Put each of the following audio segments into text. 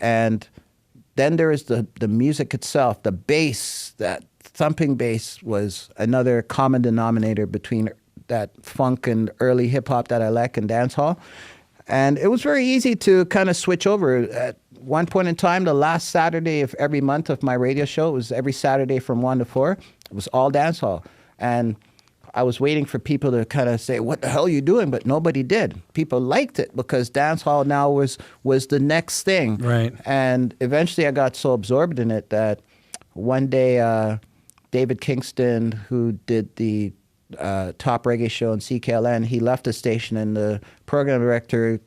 And then there is the music itself, the bass, that thumping bass was another common denominator between that funk and early hip hop that I like and dancehall. And it was very easy to kind of switch over. At one point in time, the last Saturday of every month of my radio show, it was every Saturday from 1 to 4. It was all dancehall. And I was waiting for people to kind of say, what the hell are you doing? But nobody did. People liked it because dancehall now was the next thing. Right. And eventually I got so absorbed in it that one day David Kingston, who did the top reggae show on CKLN, he left the station and the program director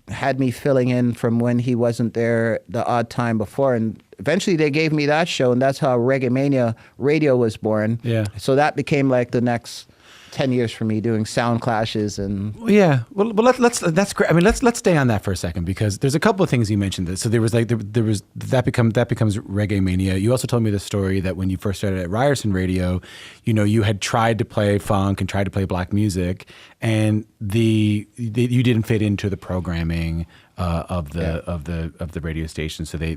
had me filling in from when he wasn't there the odd time before. And eventually they gave me that show, and that's how Reggae Mania Radio was born. Yeah. So that became like the next 10 years for me, doing sound clashes and... Yeah. Well, that's great. I mean, let's stay on that for a second, because there's a couple of things you mentioned. So there was that becomes Reggae Mania. You also told me the story that when you first started at Ryerson Radio, you had tried to play funk and tried to play black music, and you didn't fit into the programming of the radio station, so they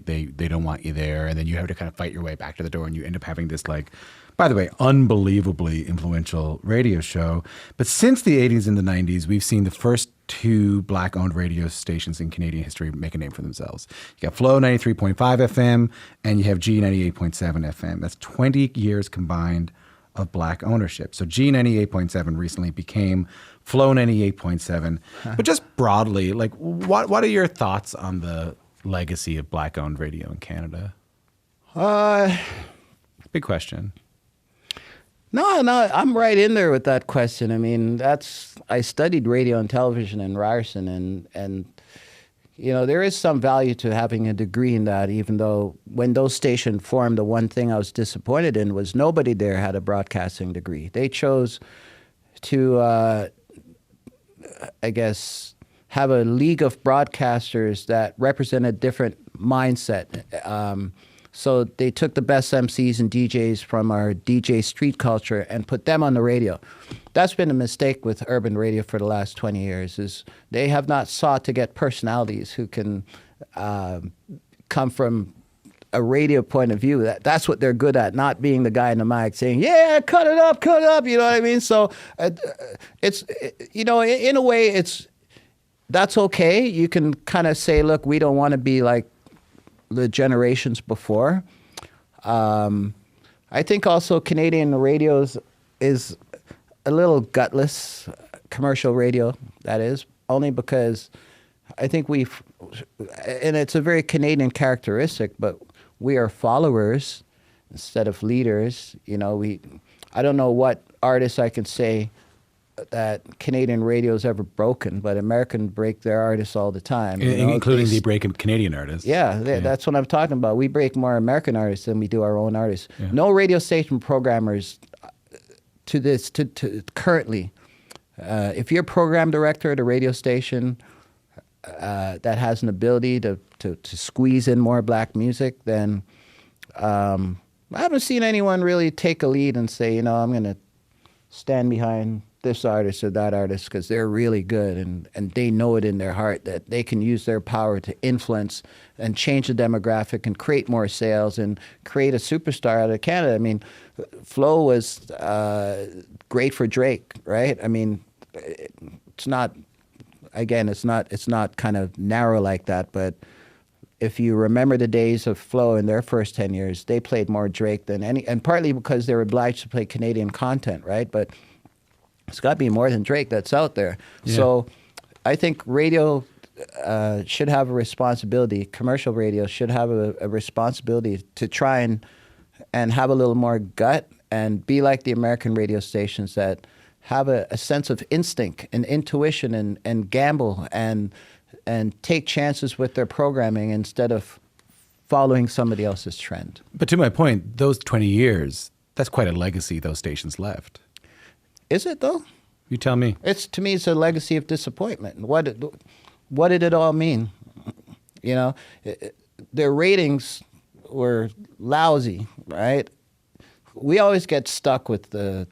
don't want you there, and then you have to kind of fight your way back to the door, and you end up having this, like, by the way, unbelievably influential radio show. But since the 80s and the 90s, we've seen the first two black-owned radio stations in Canadian history make a name for themselves. You got Flow 93.5 FM, and you have G 98.7 FM. That's 20 years combined of black ownership. So G 98.7 recently became Flow 98.7. But just broadly, like, what are your thoughts on the legacy of black-owned radio in Canada? Big question. No, I'm right in there with that question. I mean, I studied radio and television in Ryerson, and there is some value to having a degree in that, even though when those stations formed, the one thing I was disappointed in was nobody there had a broadcasting degree. They chose to, I guess, have a league of broadcasters that represent a different mindset. So they took the best MCs and DJs from our DJ street culture and put them on the radio. That's been a mistake with urban radio for the last 20 years, is they have not sought to get personalities who can come from a radio point of view. That's what they're good at, not being the guy in the mic saying, yeah, cut it up, you know what I mean? So it's, in a way, that's okay. You can kind of say, look, we don't want to be like the generations before. I think also Canadian radios is a little gutless, commercial radio, that is, only because I think and it's a very Canadian characteristic, but we are followers instead of leaders. I don't know what artists I can say that Canadian radio's ever broken, but American break their artists all the time. Including the break of Canadian artists. Yeah, that's what I'm talking about. We break more American artists than we do our own artists. Yeah. No radio station programmers to currently, if you're a program director at a radio station that has an ability to squeeze in more black music, then I haven't seen anyone really take a lead and say, I'm going to stand behind this artist or that artist because they're really good, and they know it in their heart that they can use their power to influence and change the demographic and create more sales and create a superstar out of Canada. I mean, Flow was great for Drake, right? I mean, it's not kind of narrow like that, but if you remember the days of Flow in their first 10 years, they played more Drake than any, and partly because they were obliged to play Canadian content, right? But it's got to be more than Drake that's out there. Yeah. So I think radio should have a responsibility, commercial radio should have a responsibility to try and have a little more gut and be like the American radio stations that have a sense of instinct and intuition and gamble and take chances with their programming instead of following somebody else's trend. But to my point, those 20 years, that's quite a legacy those stations left. Is it, though? You tell me. To me, it's a legacy of disappointment. What did it all mean? Their ratings were lousy, right? We always get stuck with the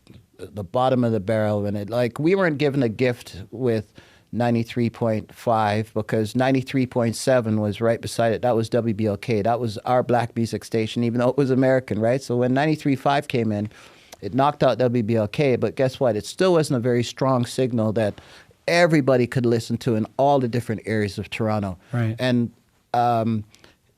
bottom of the barrel, and we weren't given a gift with 93.5 because 93.7 was right beside it. That was WBLK. That was our black music station, even though it was American, right? So when 93.5 came in, it knocked out WBLK. But guess what? It still wasn't a very strong signal that everybody could listen to in all the different areas of Toronto. Right. And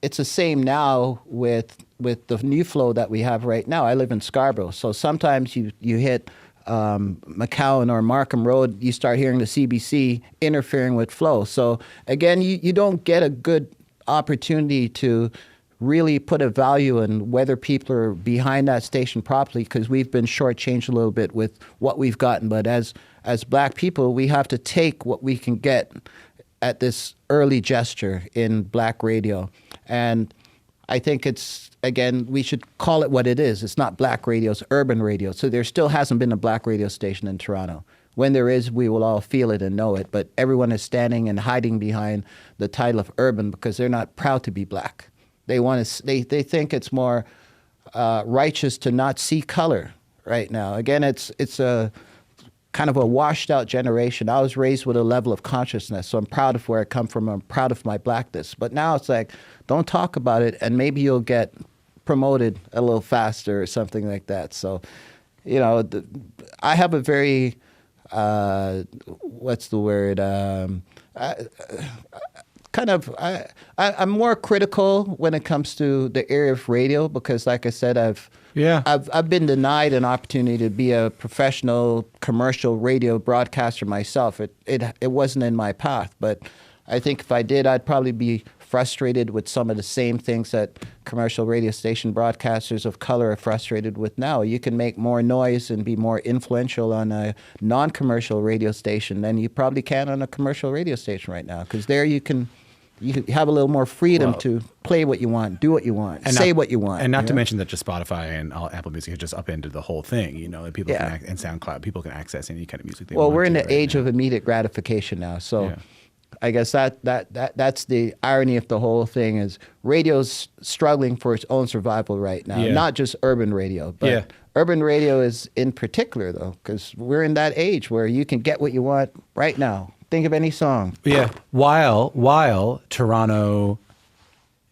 it's the same now with the new flow that we have right now. I live in Scarborough, so sometimes you hit McCowan or Markham Road, you start hearing the CBC interfering with flow. So again, you don't get a good opportunity to really put a value in whether people are behind that station properly, because we've been shortchanged a little bit with what we've gotten. But as black people, we have to take what we can get at this early gesture in black radio. And I think it's, again, we should call it what it is. It's not black radio, it's urban radio. So there still hasn't been a black radio station in Toronto. When there is, we will all feel it and know it. But everyone is standing and hiding behind the title of urban because they're not proud to be black. They want to. They think it's more righteous to not see color right now. Again, it's a kind of a washed out generation. I was raised with a level of consciousness, so I'm proud of where I come from. I'm proud of my blackness. But now it's like, don't talk about it, and maybe you'll get promoted a little faster or something like that. So, you know, I have a very, what's the word? I'm more critical when it comes to the area of radio because, like I said, I've been denied an opportunity to be a professional commercial radio broadcaster myself. It wasn't in my path, but I think if I did, I'd probably be frustrated with some of the same things that commercial radio station broadcasters of color are frustrated with now. You can make more noise and be more influential on a non-commercial radio station than you probably can on a commercial radio station right now, because there you have a little more freedom to play what you want, do what you want, and say what you want. And not to mention that just Spotify and Apple Music have just upended the whole thing, you know, and people can and SoundCloud, people can access any kind of music they want. Well, we're in the age of immediate gratification now, so I guess that's the irony of the whole thing is radio's struggling for its own survival right now, not just urban radio, but urban radio is in particular, though, because we're in that age where you can get what you want right now. Think of any song. Yeah. While Toronto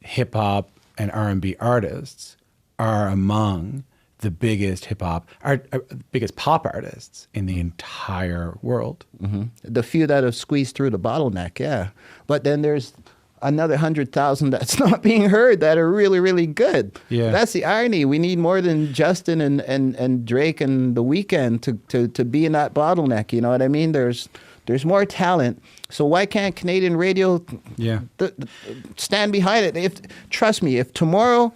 hip hop and R&B artists are among the biggest biggest pop artists in the entire world. Mm-hmm. The few that have squeezed through the bottleneck, But then there's another 100,000 that's not being heard that are really, really good. Yeah. That's the irony. We need more than Justin and Drake and The Weeknd to be in that bottleneck. You know what I mean? There's more talent. So why can't Canadian radio stand behind it? Trust me, if tomorrow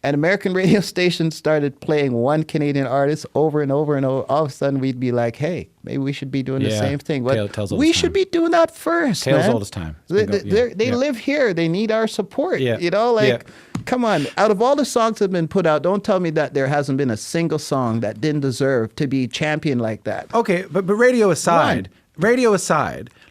an American radio station started playing one Canadian artist over and over and over, all of a sudden we'd be like, hey, maybe we should be doing the same thing. But we should be doing that first, Tales all this time. They live here. They need our support. You know, come on. Out of all the songs that have been put out, don't tell me that there hasn't been a single song that didn't deserve to be championed like that. Okay, but radio aside,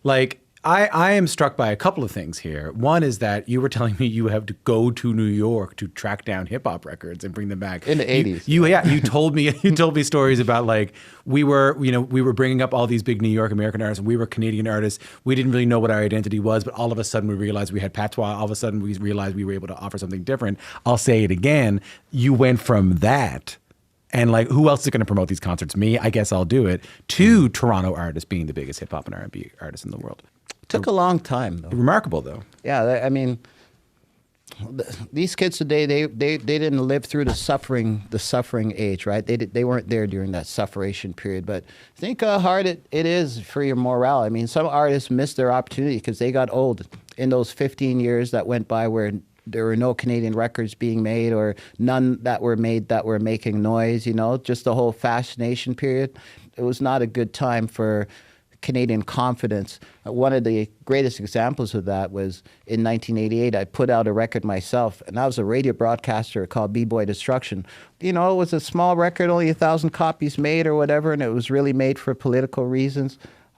like, I am struck by a couple of things here. One is that you were telling me you have to go to New York to track down hip hop records and bring them back in the 80s. You told me stories about, like, we were bringing up all these big New York American artists, and we were Canadian artists. We didn't really know what our identity was, but all of a sudden we realized we had patois. All of a sudden we realized we were able to offer something different. I'll say it again. You went from that, and, like, who else is going to promote these concerts? Me, I guess I'll do it, to Toronto artists being the biggest hip hop and R&B artists in the world. Took a long time, though. Remarkable, though. Yeah, I mean, these kids today, they didn't live through the suffering age, right? They weren't there during that sufferation period. But think how hard it is for your morale. I mean, some artists missed their opportunity because they got old in those 15 years that went by where there were no Canadian records being made, or none that were made that were making noise, you know, just the whole fascination period. It was not a good time for Canadian confidence. One of the greatest examples of that was in 1988, I put out a record myself, and I was a radio broadcaster called B-Boy Destruction. You know, it was a small record, only 1,000 copies made or whatever, and it was really made for political reasons.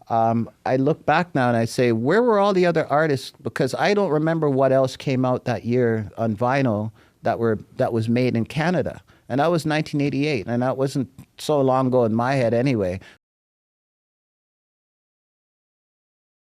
I look back now and I say, where were all the other artists? Because I don't remember what else came out that year on vinyl that was made in Canada. And that was 1988, and that wasn't so long ago in my head anyway.